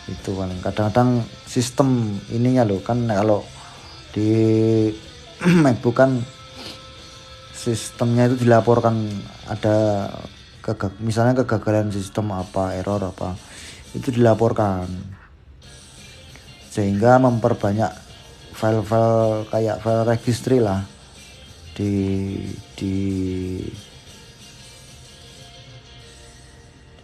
Itu paling kadang-kadang sistem ininya loh kan, kalau di MacBook kan sistemnya itu dilaporkan ada misalnya kegagalan sistem apa, error apa, itu dilaporkan sehingga memperbanyak file-file kayak file registry lah di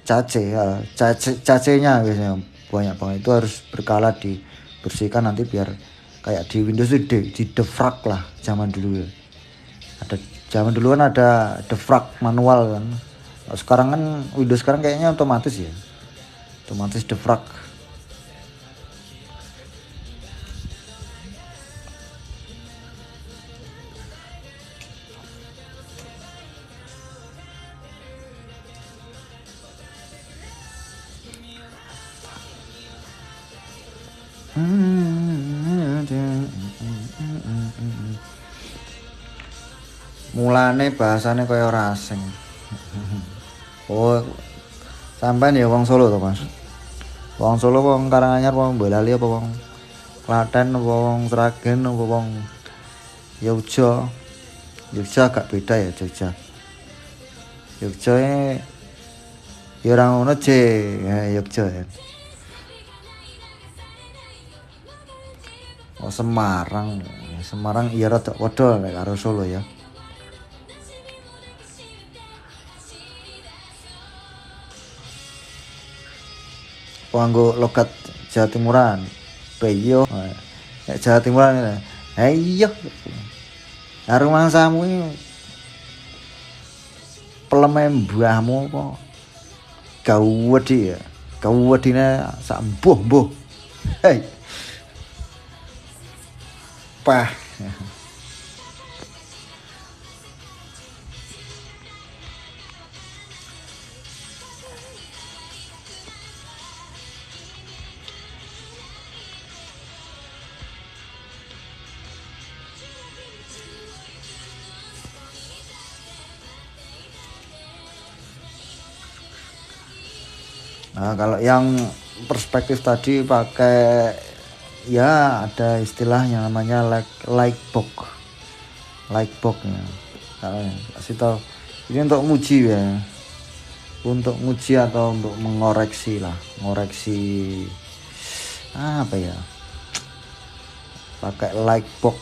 cache-nya biasanya banyak banget, itu harus berkala dibersihkan nanti biar kayak di Windows itu di defrag lah zaman dulu ya. Zaman dulu kan ada defrag manual kan. Sekarang kan Windows sekarang kayaknya otomatis ya. Otomatis defrag. Mulane bahasane kaya ora asing. Oh, sampean ya wong Solo to, Mas? Wong Solo, wong Karanganyar, wong Boyolali apa wong Klaten apa wong Sragen apa wong Yogja? Jogja agak beda ya Jogja. Jogja ya ora ngono je, Jogja ya. Oh, Semarang iya rada padha nek karo Solo ya. Nganggo logat Jawa Timuran. Beyo. Nek Jawa Timur ini. Iya. Karo mangsamu iki peleme mbahmu apa? Gawedi ya. Gawedine sak mbuh-mbuh. Hei. Pah. Nah, kalau yang perspektif tadi pakai ya ada istilahnya namanya like box ya. Kasih tahu ini untuk nguji ya, untuk nguji atau untuk mengoreksi lah, ngoreksi apa ya, pakai like box.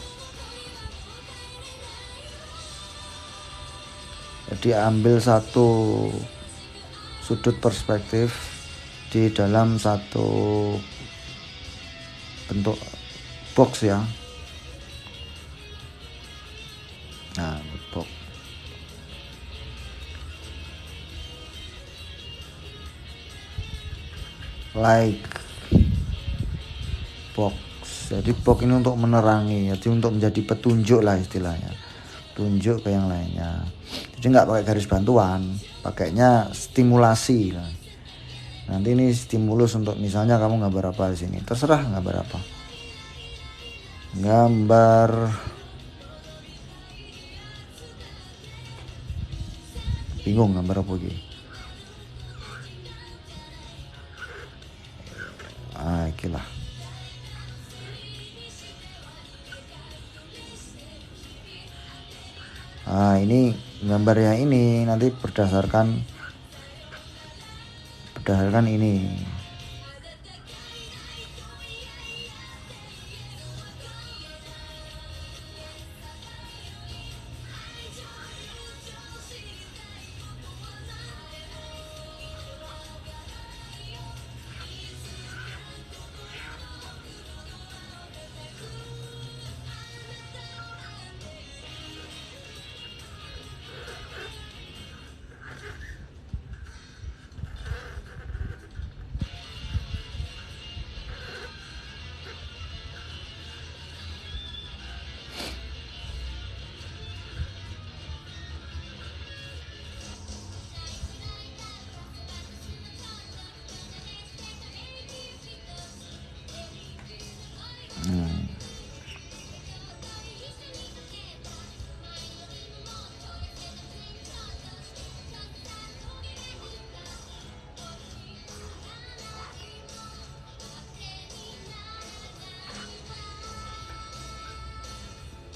Jadi ambil satu sudut perspektif di dalam satu bentuk box ya. Nah, box. Like box. Jadi box ini untuk menerangi, jadi untuk menjadi petunjuk lah istilahnya. Tunjuk ke yang lainnya. Jadi nggak pakai garis bantuan, pakainya stimulasi lah. Nanti ini stimulus untuk misalnya kamu gambar apa di sini, terserah gambar apa. Gambar bingung gambar apa gitu. Inilah. Ini gambarnya ini nanti berdasarkan ini.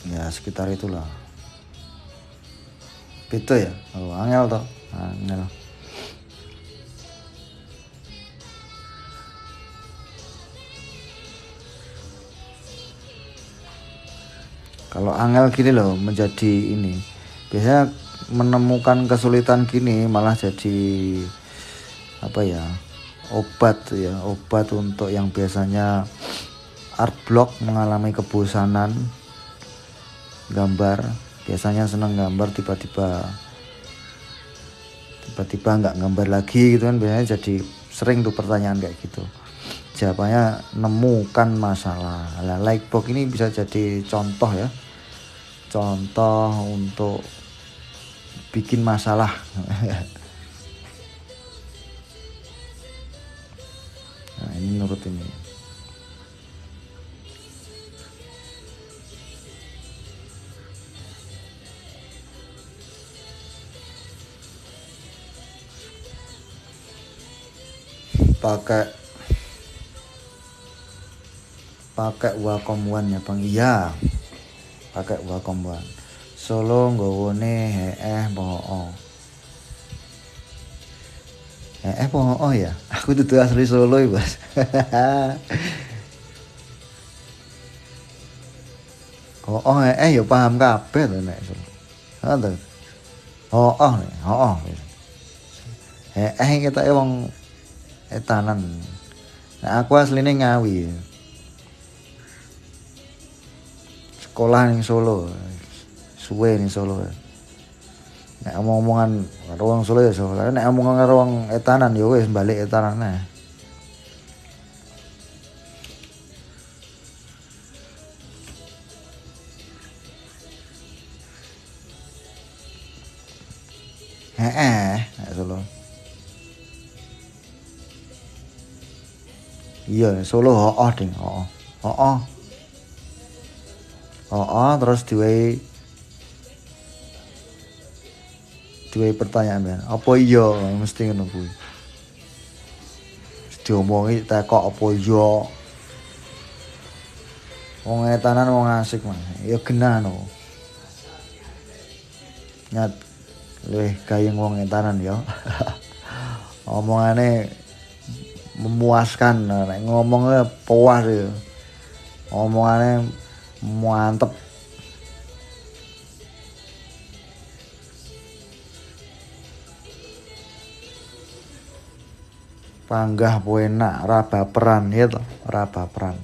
Ya sekitar itulah. Itu ya. Angel toh. Angel. Kalau angel gini loh menjadi ini. Biasanya menemukan kesulitan gini malah jadi apa ya? Obat ya, obat untuk yang biasanya art block, mengalami kebosanan gambar, biasanya senang gambar, tiba-tiba nggak gambar lagi gitu kan, biasanya jadi sering tuh pertanyaan kayak gitu. Jawabannya nemukan masalah. Nah, like box ini bisa jadi contoh ya, contoh untuk bikin masalah. Nah ini menurut ini. pakai Wacom One ya Bang. Iya, pakai Wacom One. Solo nggone poho ya. Aku tuh asli Solo ya Bas. Ya paham kabeh to nek Solo. Ngono. Kita wong etanan. Nah, aku asline Ngawi. sekolah ning Solo. Suwe ning Solo. Nek omong-omongan karo wong Solo ya Solo. Nek omongan karo wong etanan ya wis balik etanan ae. Nek Solo. Iya, Solo hooh ding, hooh. Hooh. Hooh terus diwehi pertanyaan ben. Apa iya mesti ngono kuwi. Mesti diomongi tekok apa iya. Wong etanan wong asik mah. Ya genah no. Nyat luwih gayeng wong etanan ya. Omongane memuaskan, nek ngomongnya puas ya. Omongane mantep. Panggah po enak, ora baperan ya to, ora baperan.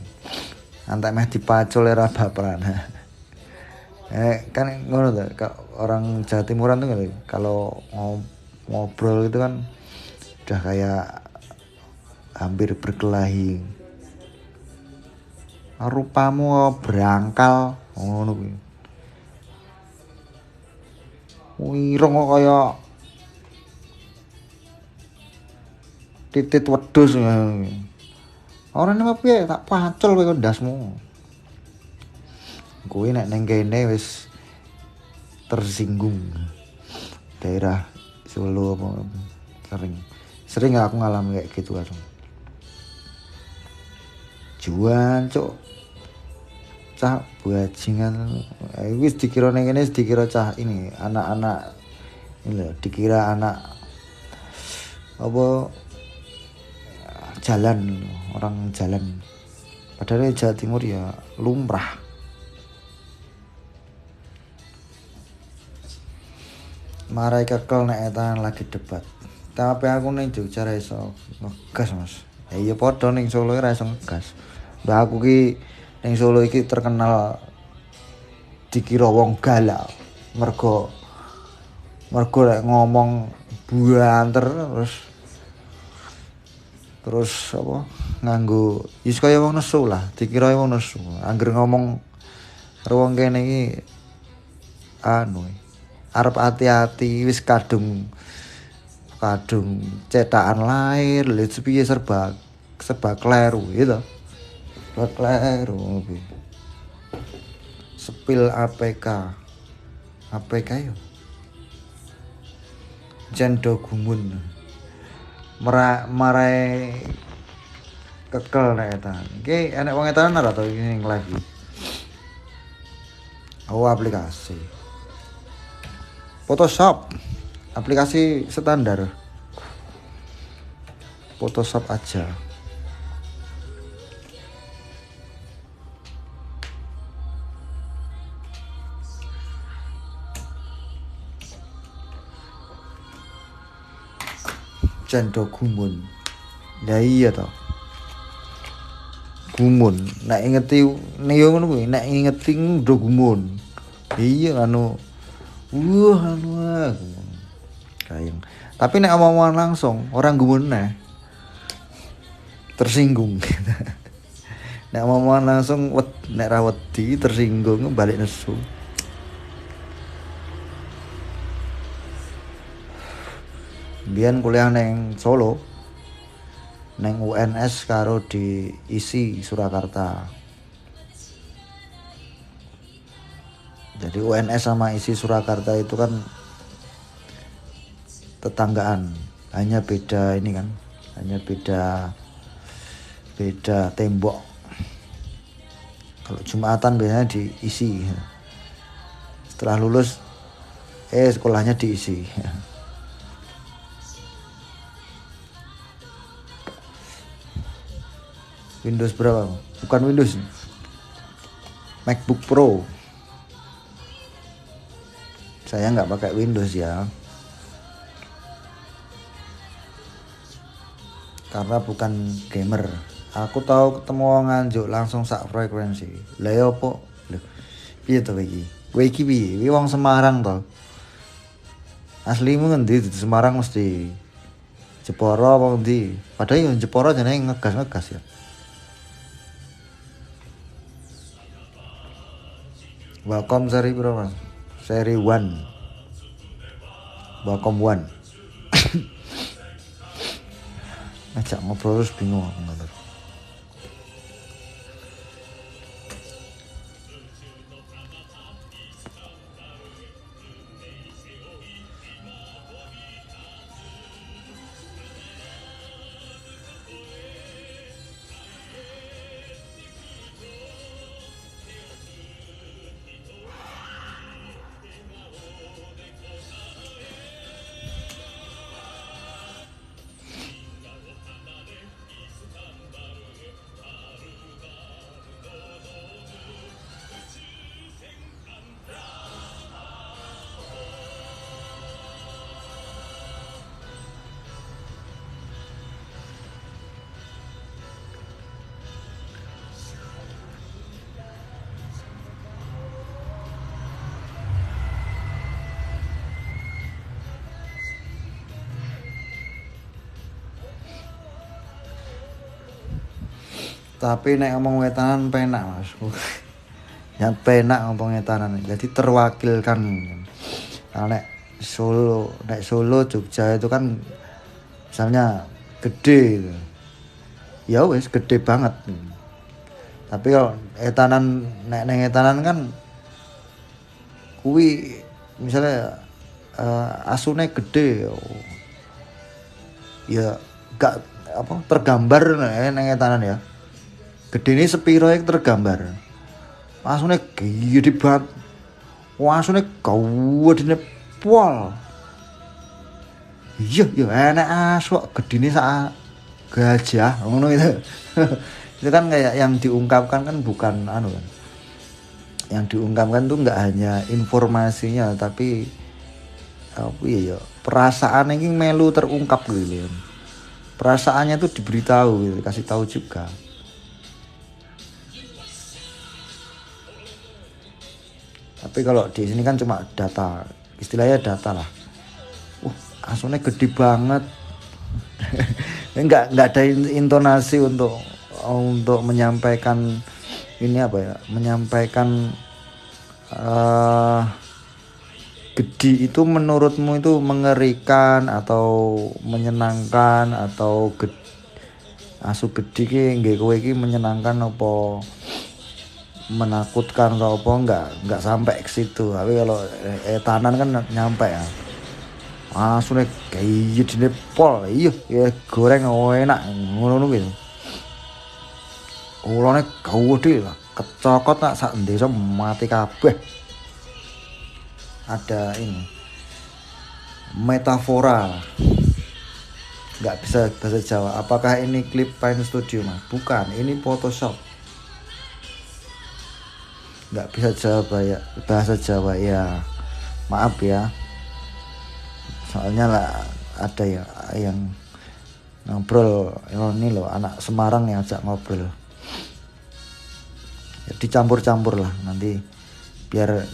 Antek meh dipacul ora baperan. Kan ngono to, orang Jawa Timuran tuh kalau ngobrol itu kan udah kayak hampir berkelahi. Rupamu berangkal ngono kuwi. Wireng kok kaya titit wedhus. Ora napa piye tak pacul kowe ndasmu. Kuwi nek ning kene wis tersinggung. Daerah Solo apa sering aku ngalami kayak gitu kan. Juan cuk. Cah bajingan. Wis dikira ning kene dikira cah ini, anak-anak ini lho, dikira anak apa jalan, orang jalan. Padahal Jawa Timur ya lumrah. Marai kekel nek etan lagi debat. Tapi aku ning Jogja ra iso ngegas, Mas. Ya iya padha ning Solo ra iso ngegas. Lah aku ki ning Solo iki terkenal dikira wong galak. Mergo lek ngomong buanter terus apa nganggo wis kaya wong nesu lah, dikira wong nesu. Angger ngomong karo wong kene iki anu arep hati-hati wis kadung cetakan lahir lha piye serba kleru gitu. Serba kleru kuwi. Sepil APK yo. Jendo gumun. Marai kekel nek etan. Iki enek wong etanan ora to iki ning lagi. Oh, aplikasi. Photoshop. Aplikasi standar. Photoshop aja. Jando gumun. Ya iya to. Gumun. Nek ngeti yo ngono kuwi, nek ngeti ndo gumun. Iya anu. Anu. Kayang. Tapi nek omongan langsung orang gumun neh. Tersinggung. Nek omongan langsung nek ra wedi tersinggung balik nesu. Biyen kuliah neng Solo, neng UNS karo di ISI Surakarta. Jadi UNS sama ISI Surakarta itu kan tetanggaan, hanya beda ini kan, hanya beda tembok. Kalau Jumatan biasanya di ISI. Setelah lulus sekolahnya di ISI. Windows berapa? Bukan Windows, MacBook Pro. Saya nggak pakai Windows ya, karena bukan gamer. Aku tahu ketemu orang nganjuk langsung sak frekuensi. Lah ya apa? Piye to iki? Kowe iki piye? Kowe wong Semarang to. Aslimu ngendi di Semarang mesti Jepara apa endi? Padahal yo Jepara jenenge ngegas-ngegas ya. Welcome seri piro, Mas? Seri 1. Welcome 1. Ngajak ngobrol terus bingung aku ngono. Tapi nek ngomong wetanan penak, Mas. Yang penak ngomong wetanan. Jadi terwakilkan. Nah, nek Solo Jogja itu kan misalnya gede gitu. Ya wes gede banget. Tapi kalau nek etanan kan kuwi misalnya asune gede ya gak apa tergambar nek etanan ya. Gedene sepiro iki tergambar. Asune gede banget. Asune gawedene pol. Iya, enak asu gedene sak gajah ngono itu. Itu kan kayak yang diungkapkan kan bukan anu kan. Yang diungkapkan tuh enggak hanya informasinya tapi apa ya perasaan ini melu terungkap gitu. Perasaannya tuh diberitahu gitu, kasih tahu juga. Tapi kalau di sini kan cuma data, istilahnya data lah. Asune gede banget. Enggak ada intonasi untuk menyampaikan ini apa ya? Menyampaikan gede itu menurutmu itu mengerikan atau menyenangkan atau asu gede ki nggih kowe iki menyenangkan apa menakutkan atau apa enggak sampai ke situ. Tapi kalau etanan kan nyampe ya. Asune kayak dine pol. Iya, ya goreng enak ngono gitu. Ulane gawedhe lah, kecokot nak sak desa mati kabeh. Ada ini metafora. Enggak bisa bahasa Jawa. Apakah ini klip Pine Studio, Mas? Bukan, ini Photoshop. Nggak bisa bahasa Jawa ya, maaf ya, soalnya lah ada ya yang ngobrol ini loh, anak Semarang yang ajak ngobrol ya, dicampur-campur lah nanti biar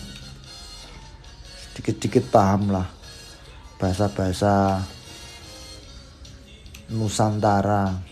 sedikit-sedikit paham lah bahasa-bahasa Nusantara.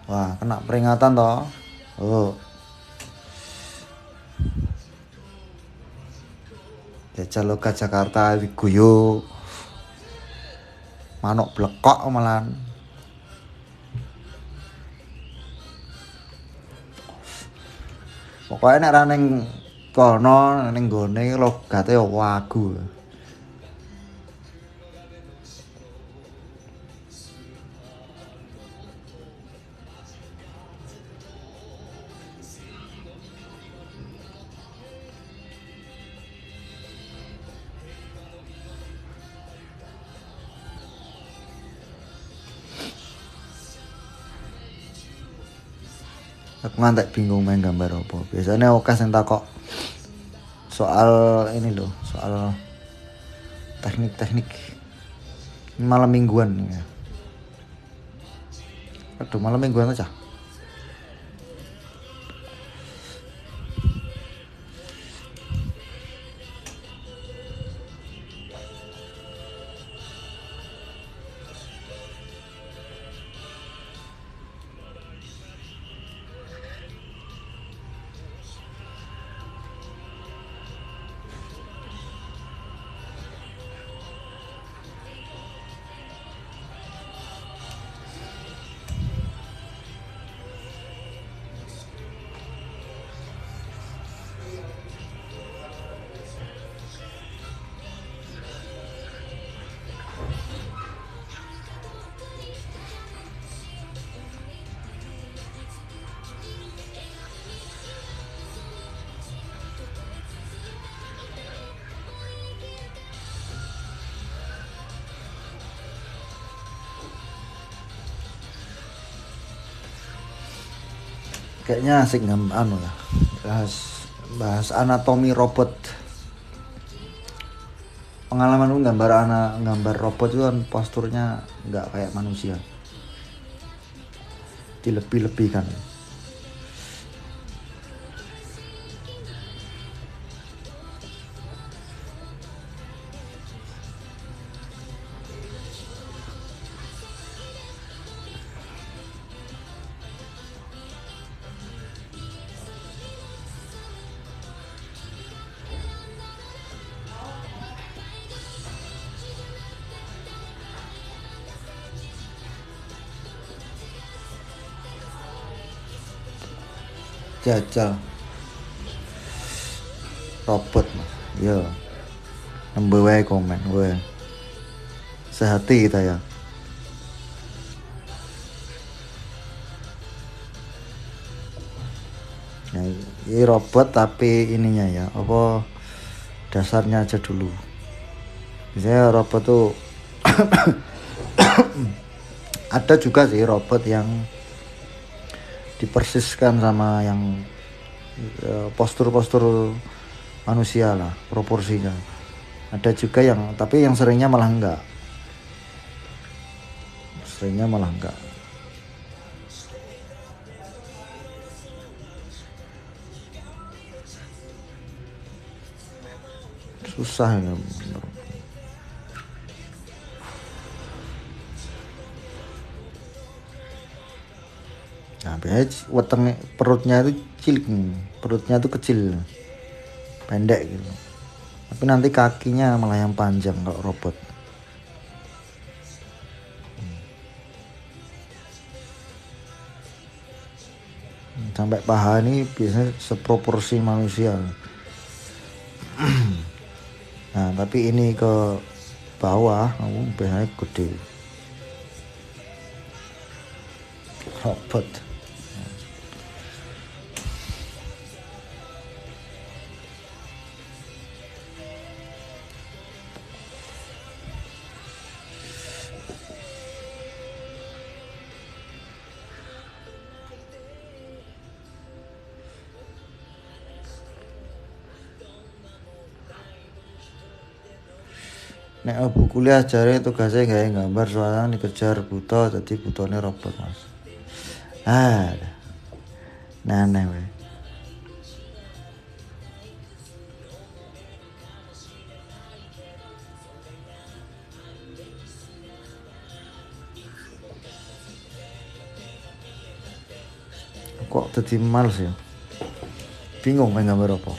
Wah, kena peringatan toh. Oh. Jajal Loka Jakarta diguyu. Manuk blekok malan. Pokoknya nek ra ning kono ning gone logate wagu. Aku ngantek bingung main gambar apa. Biasanya oke sing takok soal ini loh, soal teknik-teknik malam mingguan ya. Aduh, malam mingguan aja. Kayaknya asik ya, bahas anatomi robot. Pengalaman lu gambar robot itu kan posturnya nggak kayak manusia, dilebih-lebihkan. Jajal robot mas, yo nambah wae komen gue sehati kita ya. Nah, ini robot tapi ininya ya apa dasarnya aja dulu. Misalnya robot tuh ada juga sih robot yang dipersiskan sama yang postur-postur manusia lah, proporsinya. Ada juga yang, tapi yang seringnya malah enggak. Susah ya. Nah, biasanya weteng perutnya itu cilik, perutnya itu kecil, pendek gitu. Tapi nanti kakinya malah yang panjang kalau robot. Sampai paha ini biasanya seproporsi manusia. Nah, tapi ini ke bawah, biasanya gede. Robot. Nek bu kuliah jare tugasnya gawe gambar soalnya dikejar buta jadi butane robot mas. Nah weh. kok jadi males ya, bingung main gambar apa.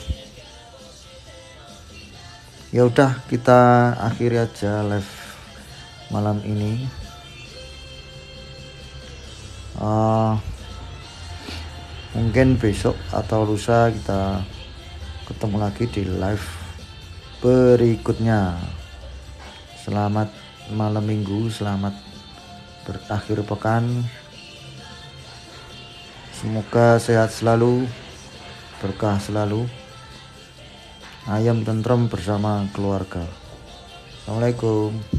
Ya udah, kita akhiri aja live malam ini. Mungkin besok atau lusa kita ketemu lagi di live berikutnya. Selamat malam minggu, selamat berakhir pekan. Semoga sehat selalu, berkah selalu, ayam tentrem bersama keluarga. Assalamualaikum.